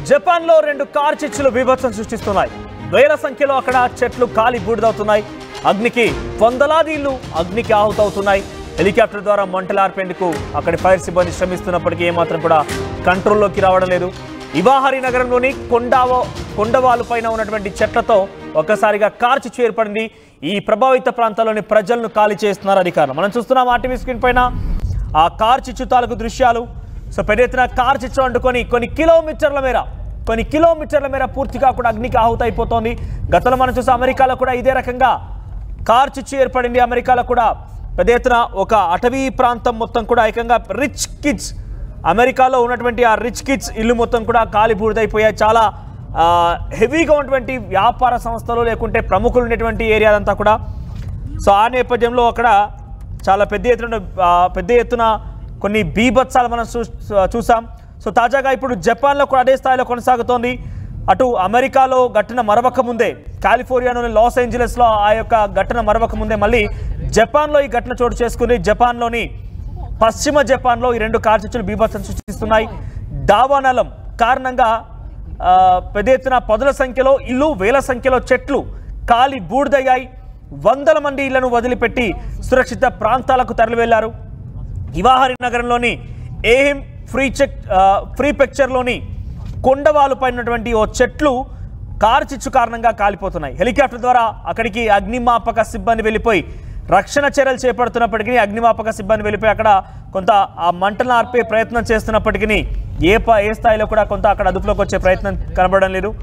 జపాన్లో రెండు కార్ చిచ్చులు బీభత్సం సృష్టిస్తున్నాయి. వేల సంఖ్యలో అక్కడ చెట్లు కాలి బూడిదవుతున్నాయి. అగ్నికి వందలాది ఇళ్లు అగ్నికి ఆహుతవుతున్నాయి. హెలికాప్టర్ ద్వారా మంటలార్పేందుకు అక్కడి ఫైర్ సిబ్బంది శ్రమిస్తున్నప్పటికీ ఏమాత్రం కూడా కంట్రోల్లోకి రావడం లేదు. ఇవాహరి నగరంలోని కొండవాలు పైన ఉన్నటువంటి చెట్లతో ఒక్కసారిగా కార్ చిచ్చు ఏర్పడింది. ఈ ప్రభావిత ప్రాంతాల్లోని ప్రజలను ఖాళీ చేస్తున్నారు అధికారులు. మనం చూస్తున్నాం ఆర్టీవీ స్క్రీన్ పైన ఆ కార్ చిచ్చు తాలూకు దృశ్యాలు. సో పెద్ద ఎత్తున కార్ చిచ్చు అంటుకొని కొన్ని కిలోమీటర్ల మేర పూర్తిగా కూడా అగ్నికి ఆహుతైపోతోంది. గతంలో మనం చూసాం అమెరికాలో కూడా ఇదే రకంగా కార్ చిచ్చు ఏర్పడింది. అమెరికాలో కూడా పెద్ద ఎత్తున ఒక అటవీ ప్రాంతం మొత్తం కూడా ఏకంగా రిచ్ కిడ్స్, అమెరికాలో ఉన్నటువంటి ఆ రిచ్ కిడ్స్ ఇల్లు మొత్తం కూడా కాలి బూడిదైపోయాయి. చాలా హెవీగా ఉన్నటువంటి వ్యాపార సంస్థలు లేకుంటే ప్రముఖులు ఉన్నటువంటి ఏరియాలంతా కూడా. సో ఆ నేపథ్యంలో అక్కడ చాలా పెద్ద ఎత్తున కొన్ని బీభత్సాలు మనం చూసాం. సో తాజాగా ఇప్పుడు జపాన్లో కూడా అదే స్థాయిలో కొనసాగుతోంది. అటు అమెరికాలో ఘటన మరవక ముందే, కాలిఫోర్నియాలోని లాస్ ఏంజలస్లో ఆ యొక్క ఘటన మరవక ముందే మళ్ళీ జపాన్లో ఈ ఘటన చోటు చేసుకుంది. జపాన్లోని పశ్చిమ జపాన్లో ఈ రెండు కార్ చిచ్చులు బీభత్సం సృష్టిస్తున్నాయి. దావానలం కారణంగా పెద్ద ఎత్తున పదుల సంఖ్యలో ఇల్లు, వేల సంఖ్యలో చెట్లు కాలి బూడిదయ్యాయి. వందల మంది ఇళ్లను వదిలిపెట్టి సురక్షిత ప్రాంతాలకు తరలి వెళ్లారు. ఇవాహరి నగరంలోని ఏహిమ్ ప్రీఫెక్చర్లోని కొండవాలు పైనటువంటి ఓ చెట్లు కారు చిచ్చు కారణంగా కాలిపోతున్నాయి. హెలికాప్టర్ ద్వారా అక్కడికి అగ్నిమాపక సిబ్బంది వెళ్ళిపోయి రక్షణ చర్యలు చేపడుతున్నప్పటికీ అక్కడ కొంత ఆ మంటలను ఆర్పే ప్రయత్నం చేస్తున్నప్పటికీ ఏ స్థాయిలో కూడా కొంత అక్కడ అదుపులోకి వచ్చే ప్రయత్నం కనబడడం లేదు.